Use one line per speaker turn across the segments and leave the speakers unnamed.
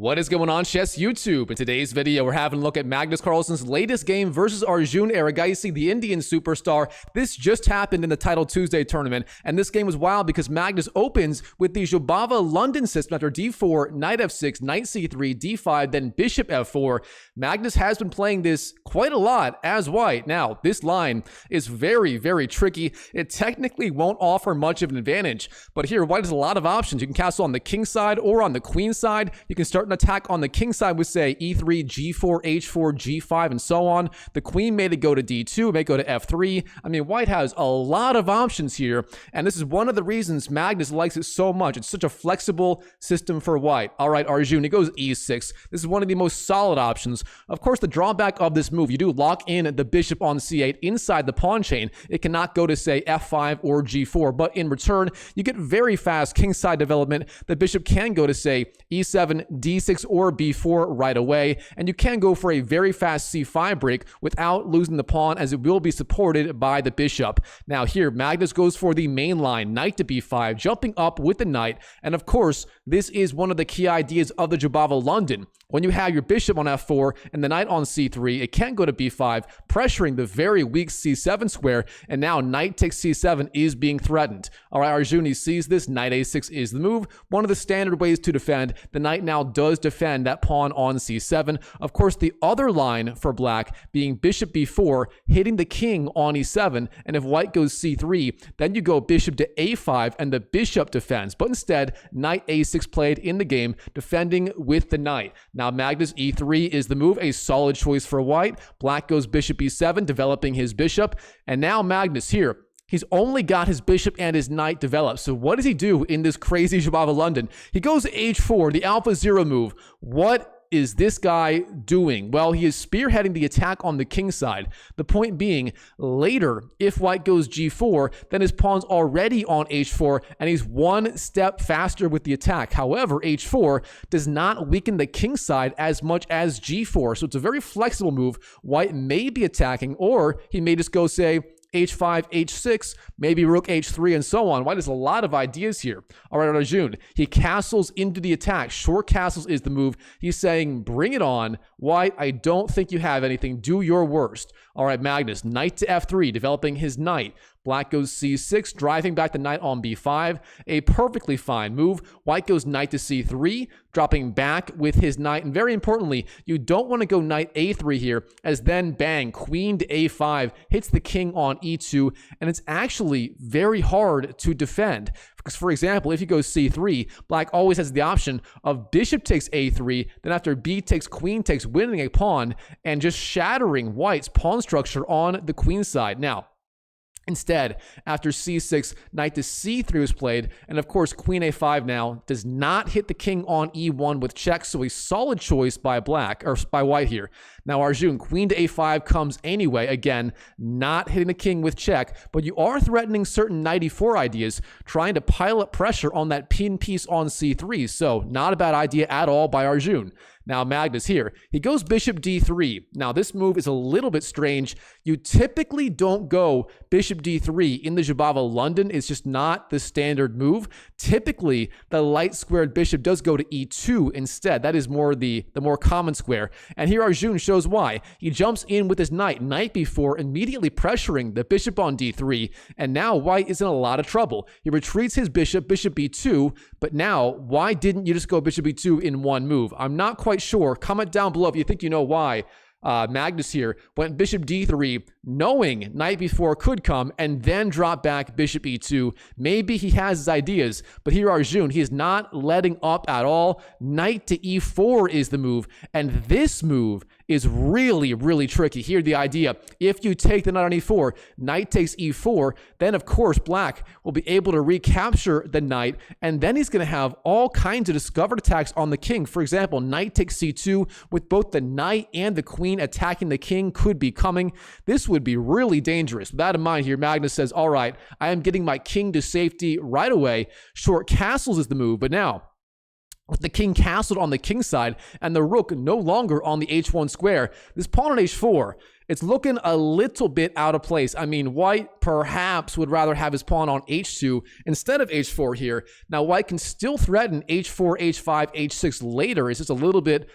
What is going on, Chess YouTube? In today's video, we're having a look at Magnus Carlsen's latest game versus Arjun Erigaisi, the Indian superstar. This just happened in the Title Tuesday tournament, and this game was wild because Magnus opens with the Jobava London system after d4, knight f6, knight c3, d5, then bishop f4. Magnus has been playing this quite a lot as white. Now, this line is very, very tricky. It technically won't offer much of an advantage, but here, white has a lot of options. You can castle on the king side or on the queen side. You can start an attack on the king side with, say, e3, g4, h4, g5, and so on. The queen may go to d2, may go to f3. I mean, white has a lot of options here, and this is one of the reasons Magnus likes it so much. It's such a flexible system for white. All right, Arjun, he goes e6. This is one of the most solid options. Of course, the drawback of this move, you do lock in the bishop on c8 inside the pawn chain. It cannot go to, say, f5 or g4, but in return, you get very fast kingside development. The bishop can go to, say, e7, d6, or b4 right away, and you can go for a very fast c5 break without losing the pawn, as it will be supported by the bishop. Now here, Magnus goes for the main line, knight to b5, jumping up with the knight, and of course, this is one of the key ideas of the Jobava London. When you have your bishop on f4 and the knight on c3, it can go to b5, pressuring the very weak c7 square, and now knight takes c7 is being threatened. All right, Arjun, he sees this, knight a6 is the move. One of the standard ways to defend. The knight now does defend that pawn on c7. Of course, the other line for black being bishop b4, hitting the king on e7, and if white goes c3, then you go bishop to a5, and the bishop defends. But instead, knight a6 played in the game, defending with the knight. Now, Magnus e3 is the move, a solid choice for white. Black goes bishop e7, developing his bishop. And now Magnus here, he's only got his bishop and his knight developed. So what does he do in this crazy Jobava London? He goes to h4, the alpha 0 move. What is this guy doing? Well, he is spearheading the attack on the king side. The point being, later, if white goes g4, then his pawn's already on h4, and he's one step faster with the attack. However, h4 does not weaken the king side as much as g4, so it's a very flexible move. White may be attacking, or he may just go, say, h5, h6, maybe rook h3, and so on. White has a lot of ideas here. All right, Arjun, he castles into the attack. Short castles is the move. He's saying, bring it on. White, I don't think you have anything. Do your worst. All right, Magnus, knight to f3, developing his knight. Black goes c6, driving back the knight on b5. A perfectly fine move. White goes knight to c3, dropping back with his knight. And very importantly, you don't want to go knight a3 here, as then bang, queen to a5, hits the king on e2, and it's actually very hard to defend. Because, for example, if you go c3, black always has the option of bishop takes a3, then after b takes queen takes, winning a pawn, and just shattering white's pawn structure on the queen side. Now, instead, after c6, knight to c3 was played, and of course, queen a5 now does not hit the king on e1 with check, so a solid choice by black, or by white here. Now, Arjun, queen to a5 comes anyway, again, not hitting the king with check, but you are threatening certain knight e4 ideas, trying to pile up pressure on that pin piece on c3, so not a bad idea at all by Arjun. Now, Magnus here, he goes bishop d3. Now, this move is a little bit strange. You typically don't go bishop d3 in the Jobava London. It's just not the standard move. Typically, the light squared bishop does go to e2 instead. That is more the more common square. And here Arjun shows why. He jumps in with his knight b4, immediately pressuring the bishop on d3. And now white is in a lot of trouble. He retreats his bishop b2, but now, why didn't you just go bishop b2 in one move? I'm not quite sure. Comment down below if you think you know why. Magnus here went bishop d3, knowing knight b4 could come, and then drop back bishop e2. Maybe he has his ideas, but here Arjun, he is not letting up at all. Knight to e4 is the move, and this move is really, really tricky. Here, the idea, if you take the knight on e4, knight takes e4, then of course black will be able to recapture the knight, and then he's going to have all kinds of discovered attacks on the king. For example, knight takes c2 with both the knight and the queen attacking the king could be coming. This would be really dangerous. With that in mind here, Magnus says, all right, I am getting my king to safety right away. Short castles is the move, but now with the king castled on the king side and the rook no longer on the h1 square. This pawn on h4, it's looking a little bit out of place. I mean, white perhaps would rather have his pawn on h2 instead of h4 here. Now, white can still threaten h4, h5, h6 later. It's just a little bit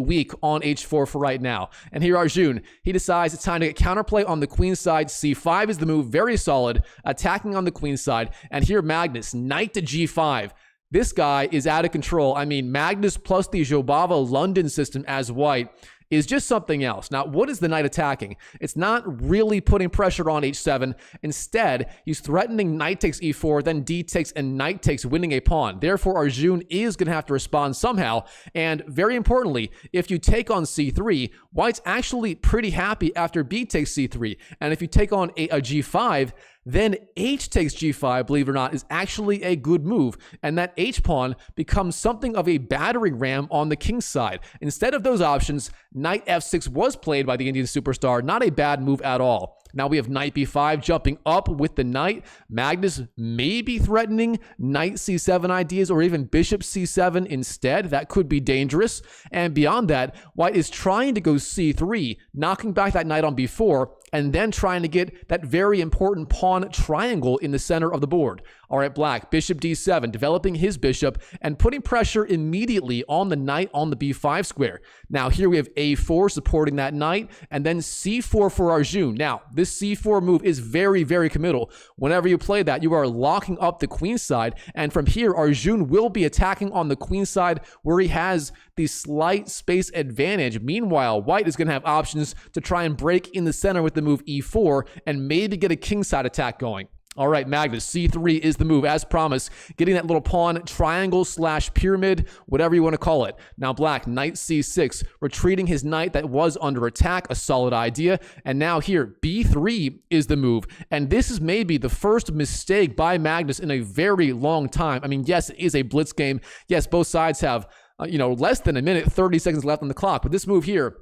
weak on h4 for right now. And here Arjun, he decides it's time to get counterplay on the queen side. c5 is the move, very solid, attacking on the queen side. And here Magnus, knight to g5. This guy is out of control. I mean, Magnus plus the Jobava London system as white is just something else. Now, what is the knight attacking? It's not really putting pressure on h7. Instead, he's threatening knight takes e4, then d takes and knight takes, winning a pawn. Therefore, Arjun is going to have to respond somehow. And very importantly, if you take on c3, white's actually pretty happy after b takes c3. And if you take on a g5, then h takes g5, believe it or not, is actually a good move. And that h-pawn becomes something of a battering ram on the king's side. Instead of those options, knight f6 was played by the Indian superstar. Not a bad move at all. Now we have knight b5 jumping up with the knight. Magnus may be threatening knight c7 ideas or even bishop c7 instead. That could be dangerous. And beyond that, white is trying to go c3, knocking back that knight on b4, and then trying to get that very important pawn triangle in the center of the board. All right, black, bishop d7, developing his bishop and putting pressure immediately on the knight on the b5 square. Now here we have a4 supporting that knight, and then c4 for Arjun. Now, this c4 move is very, very committal. Whenever you play that, you are locking up the queen side, and from here, Arjun will be attacking on the queen side where he has the slight space advantage. Meanwhile, white is going to have options to try and break in the center with the move e4 and maybe get a kingside attack going. All right, Magnus, c3 is the move, as promised, getting that little pawn triangle / pyramid, whatever you want to call it. Now black, knight c6, retreating his knight that was under attack, a solid idea. And now here, b3 is the move. And this is maybe the first mistake by Magnus in a very long time. I mean, yes, it is a blitz game. Yes, both sides have, less than a minute, 30 seconds left on the clock. But this move here,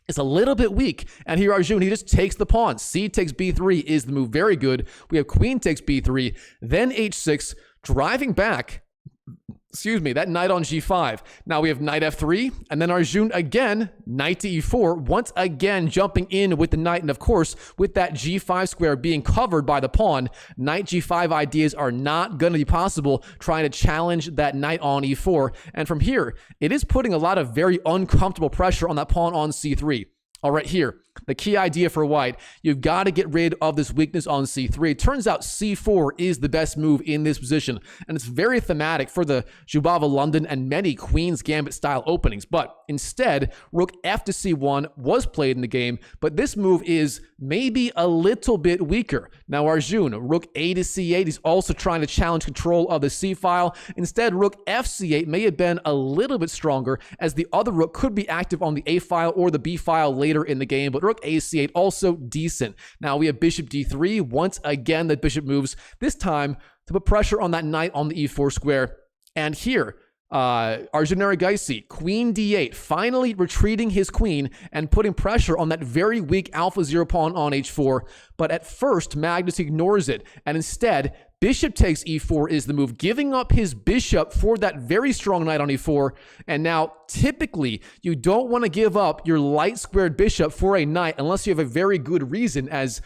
it's a little bit weak. And here Arjun, he just takes the pawn. C takes b3 is the move. Very good. We have queen takes b3, then h6, driving back, that knight on g5. Now we have knight f3, and then Arjun again, knight to e4, once again jumping in with the knight. And of course, with that g5 square being covered by the pawn, knight g5 ideas are not going to be possible, trying to challenge that knight on e4. And from here, it is putting a lot of very uncomfortable pressure on that pawn on c3. All right, here, the key idea for white, you've got to get rid of this weakness on c3. It turns out c4 is the best move in this position, and it's very thematic for the Jobava London and many Queen's Gambit style openings. But instead, rook f to c1 was played in the game, but this move is maybe a little bit weaker. Now Arjun, rook a to c8, he's also trying to challenge control of the c file. Instead, rook f c8 may have been a little bit stronger, as the other rook could be active on the a file or the b file later in the game, but rook a c8 also decent. Now we have bishop d3. Once again, the bishop moves, this time to put pressure on that knight on the e4 square. And here, Arjun Erigaisi, queen d8, finally retreating his queen and putting pressure on that very weak alpha 0 pawn on h4. But at first, Magnus ignores it, and instead, bishop takes e4 is the move, giving up his bishop for that very strong knight on e4. And now, typically, you don't want to give up your light squared bishop for a knight unless you have a very good reason, as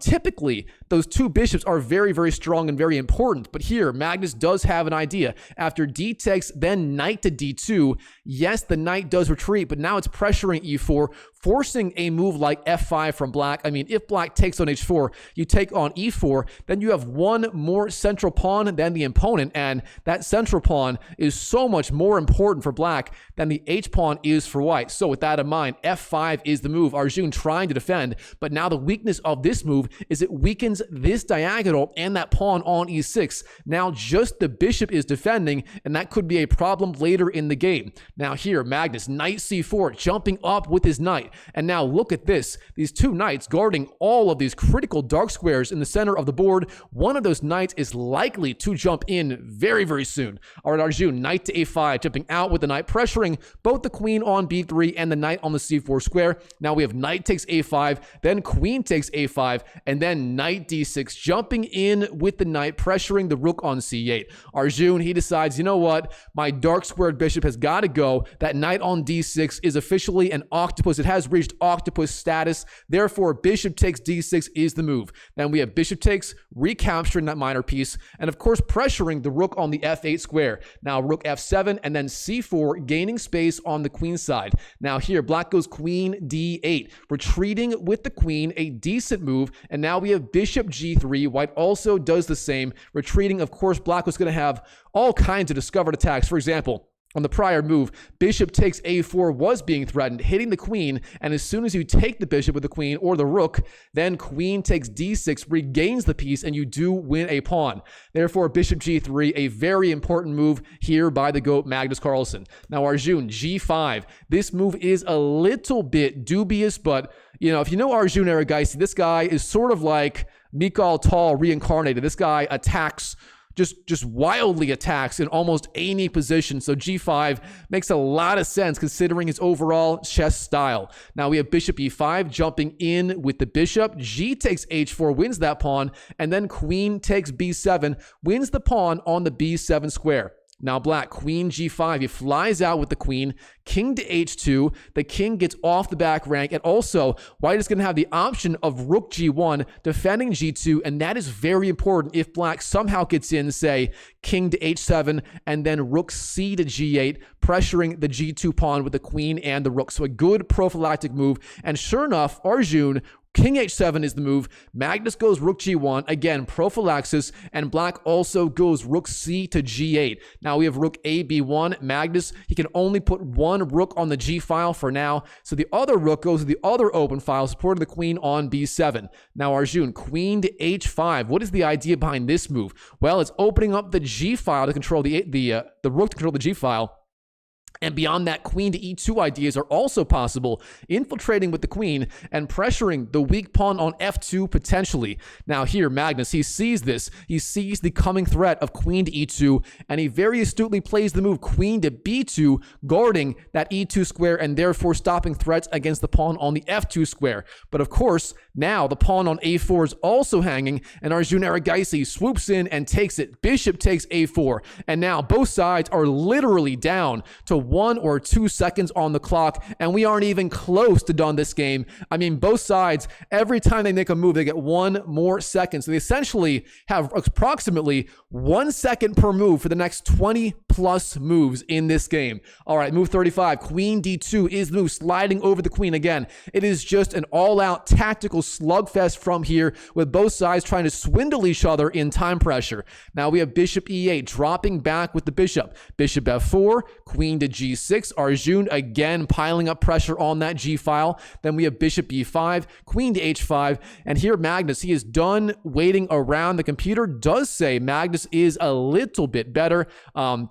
typically those two bishops are very, very strong and very important. But here, Magnus does have an idea. After d takes, then knight to d2. Yes, the knight does retreat, but now it's pressuring e4, forcing a move like f5 from black. I mean, if black takes on h4, you take on e4, then you have one more central pawn than the opponent, and that central pawn is so much more important for black than the h-pawn is for white. So with that in mind, f5 is the move. Arjun trying to defend, but now the weakness of this move is it weakens this diagonal and that pawn on e6. Now just the bishop is defending, and that could be a problem later in the game. Now here, Magnus, knight c4, jumping up with his knight. And now look at this. These two knights guarding all of these critical dark squares in the center of the board. One of those knights is likely to jump in very, very soon. All right, Arjun, knight to a5, jumping out with the knight, pressuring both the queen on b3 and the knight on the c4 square. Now we have knight takes a5, then queen takes a5, and then knight d6, jumping in with the knight, pressuring the rook on c8. Arjun, he decides, you know what? My dark squared bishop has got to go. That knight on d6 is officially an octopus. It has reached octopus status. Therefore, bishop takes d6 is the move. Then we have bishop takes, recapturing that minor piece, and of course, pressuring the rook on the f8 square. Now, rook f7, and then c4, gaining space on the queen side. Now here, black goes queen d8, retreating with the queen, a decent move, and now we have bishop g3. White also does the same, retreating. Of course, black was going to have all kinds of discovered attacks. For example, on the prior move, bishop takes a4 was being threatened, hitting the queen, and as soon as you take the bishop with the queen or the rook, then queen takes d6, regains the piece, and you do win a pawn. Therefore, bishop g3, a very important move here by the GOAT Magnus Carlsen. Now, Arjun, g5. This move is a little bit dubious, but, you know, if you know Arjun Erigaisi, this guy is sort of like Mikhail Tal reincarnated. This guy attacks just wildly attacks in almost any position. So g5 makes a lot of sense considering his overall chess style. Now we have bishop e5 jumping in with the bishop. G takes h4, wins that pawn, and then queen takes b7, wins the pawn on the b7 square. Now black, queen g5, he flies out with the queen, king to h2, the king gets off the back rank, and also white is going to have the option of rook g1, defending g2, and that is very important if black somehow gets in, say, king to h7, and then rook c to g8, pressuring the g2 pawn with the queen and the rook. So a good prophylactic move, and sure enough, Arjun, king h7 is the move. Magnus goes rook g1, again, prophylaxis, and black also goes rook c to g8. Now we have rook a b1. Magnus, he can only put one rook on the g file for now, so the other rook goes to the other open file, supporting the queen on b7. Now Arjun, queen to h5. What is the idea behind this move? Well, it's opening up the g file to control the rook to control the g file. And beyond that, queen to e2 ideas are also possible, infiltrating with the queen and pressuring the weak pawn on f2 potentially. Now here, Magnus, he sees this. He sees the coming threat of queen to e2, and he very astutely plays the move queen to b2, guarding that e2 square and therefore stopping threats against the pawn on the f2 square. But of course, now the pawn on a4 is also hanging, and Arjun Erigaisi swoops in and takes it. Bishop takes a4, and now both sides are literally down to 1 or 2 seconds on the clock, and we aren't even close to done this game. I mean, both sides, every time they make a move, they get 1 more second. So they essentially have approximately 1 second per move for the next 20 plus moves in this game. All right, move 35, queen d2 is the move, sliding over the queen again. It is just an all-out tactical slugfest from here, with both sides trying to swindle each other in time pressure. Now we have bishop e8, dropping back with the bishop. Bishop f4, queen to g6. Arjun again piling up pressure on that g file. Then we have bishop e5, queen to h5, and here Magnus, he is done waiting around. The computer does say Magnus is a little bit better.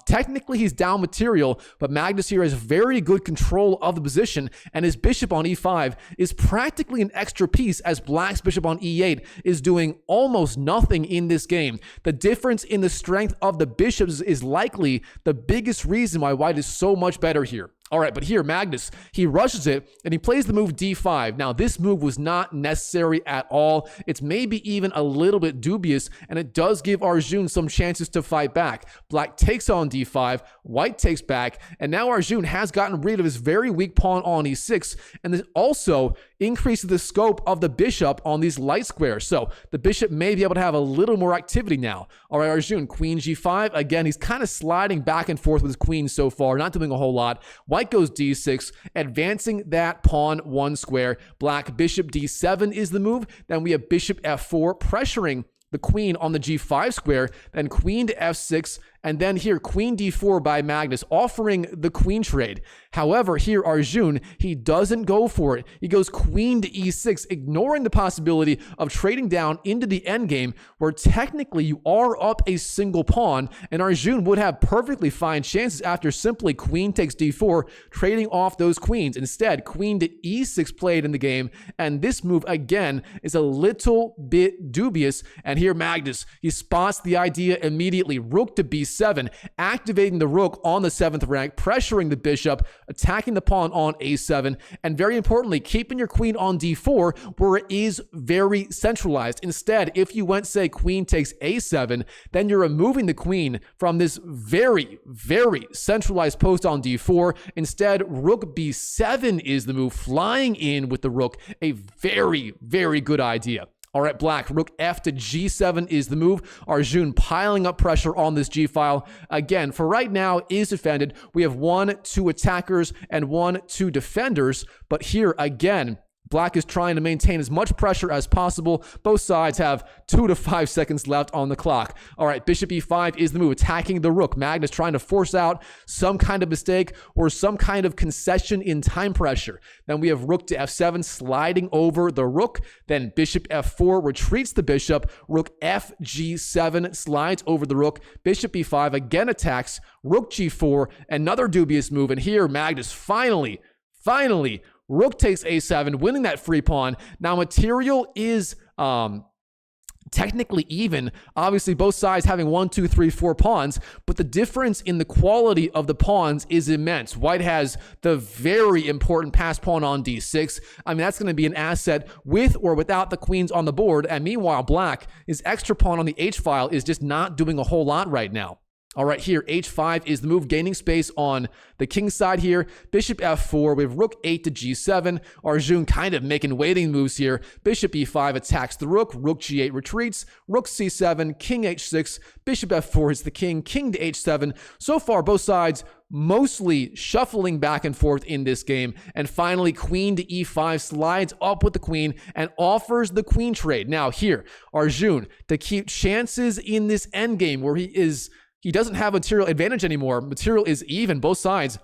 Technically he's down material, but Magnus here has very good control of the position, and his bishop on e5 is practically an extra piece, as black's bishop on e8 is doing almost nothing in this game. The difference in the strength of the bishops is likely the biggest reason why white is so much better here. All right, but here, Magnus, he rushes it, and he plays the move d5. Now, this move was not necessary at all. It's maybe even a little bit dubious, and it does give Arjun some chances to fight back. Black takes on d5, white takes back, and now Arjun has gotten rid of his very weak pawn on e6, and this also increases the scope of the bishop on these light squares. So the bishop may be able to have a little more activity now. All right, Arjun, queen g5. Again, he's kind of sliding back and forth with his queen so far, not doing a whole lot. White goes d6, advancing that pawn 1 square. Black bishop d7 is the move. Then we have bishop f4, pressuring the queen on the g5 square. Then queen to f6, and then here queen d4 by Magnus, offering the queen trade. However, here Arjun, he doesn't go for it. He goes queen to e6, ignoring the possibility of trading down into the endgame, where technically you are up a single pawn, and Arjun would have perfectly fine chances after simply queen takes d4, trading off those queens. Instead, queen to e6 played in the game, and this move again is a little bit dubious. And here Magnus, he spots the idea immediately. Rook to b6, e7, activating the rook on the 7th rank, pressuring the bishop, attacking the pawn on a7, and very importantly, keeping your queen on d4 where it is very centralized. Instead, if you went, say, queen takes a7, then you're removing the queen from this very, very centralized post on d4. Instead, rook b7 is the move, flying in with the rook, a very, very good idea. All right, black, rook f to g7 is the move. Arjun piling up pressure on this g-file. Again, for right now, is defended. We have 1-2 attackers and 1-2 defenders. But here, again, black is trying to maintain as much pressure as possible. Both sides have 2 to 5 seconds left on the clock. All right, bishop e5 is the move, attacking the rook. Magnus trying to force out some kind of mistake or some kind of concession in time pressure. Then we have rook to f7, sliding over the rook. Then bishop f4 retreats the bishop. Rook f g7 slides over the rook. Bishop e5 again attacks. Rook g4, another dubious move. And here, Magnus finally, rook takes a7, winning that free pawn. Now, material is technically even. Obviously, both sides having 1, 2, 3, 4 pawns, but the difference in the quality of the pawns is immense. White has the very important passed pawn on d6. I mean, that's going to be an asset with or without the queens on the board. And meanwhile, black, his extra pawn on the h-file is just not doing a whole lot right now. All right, here, h5 is the move, gaining space on the king side here. Bishop f4, we have rook 8 to g7. Arjun kind of making waiting moves here. Bishop e5 attacks the rook. Rook g8 retreats. Rook c7, king h6. Bishop f4 hits the king. King to h7. So far, both sides mostly shuffling back and forth in this game. And finally, queen to e5 slides up with the queen and offers the queen trade. Now here, Arjun, to keep chances in this endgame where he doesn't have material advantage anymore. Material is even. Both sides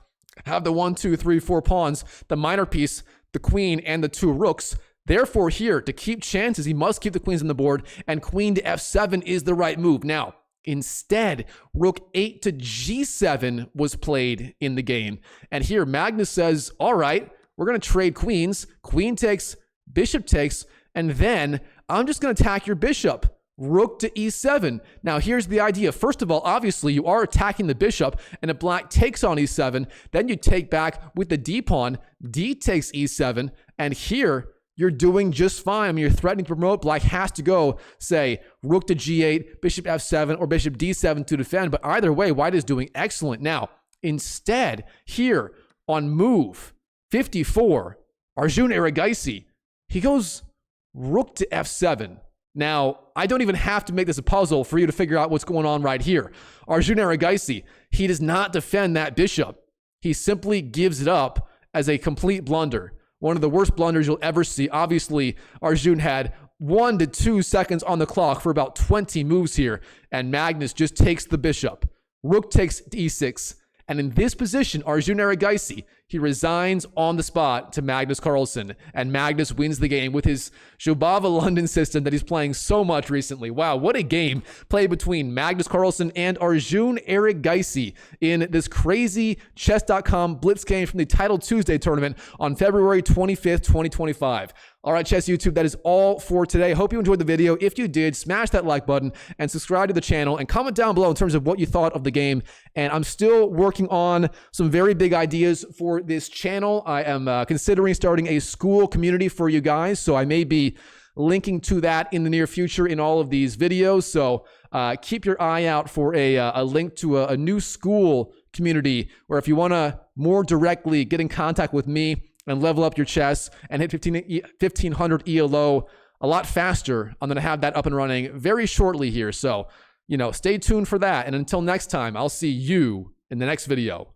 have the 1, 2, 3, 4 pawns, the minor piece, the queen, and the 2 rooks. Therefore, here, to keep chances, he must keep the queens on the board, and queen to f7 is the right move. Now, instead, rook 8 to g7 was played in the game. And here, Magnus says, all right, we're going to trade queens. Queen takes, bishop takes, and then I'm just going to attack your bishop. Rook to e7. Now, here's the idea. First of all, obviously, you are attacking the bishop, and if black takes on e7, then you take back with the d pawn. D takes e7, and here, you're doing just fine. I mean, you're threatening to promote. Black has to go, say, rook to g8, bishop f7, or bishop d7 to defend. But either way, white is doing excellent. Now, instead, here on move 54, Arjun Erigaisi, he goes rook to f7. Now, I don't even have to make this a puzzle for you to figure out what's going on right here. Arjun Erigaisi, he does not defend that bishop. He simply gives it up as a complete blunder. One of the worst blunders you'll ever see. Obviously, Arjun had 1 to 2 seconds on the clock for about 20 moves here, and Magnus just takes the bishop. Rook takes e6, and in this position, Arjun Erigaisi, he resigns on the spot to Magnus Carlsen, and Magnus wins the game with his Jobava London system that he's playing so much recently. Wow, what a game played between Magnus Carlsen and Arjun Erigaisi in this crazy chess.com blitz game from the Title Tuesday tournament on February 25th, 2025. All right, Chess YouTube, that is all for today. Hope you enjoyed the video. If you did, smash that like button and subscribe to the channel and comment down below in terms of what you thought of the game. And I'm still working on some very big ideas for this channel. I am considering starting a school community for you guys, so I may be linking to that in the near future in all of these videos. So keep your eye out for a link to a new school community where if you want to more directly get in contact with me and level up your chess and hit 1500 ELO a lot faster, I'm going to have that up and running very shortly here. So, stay tuned for that. And until next time, I'll see you in the next video.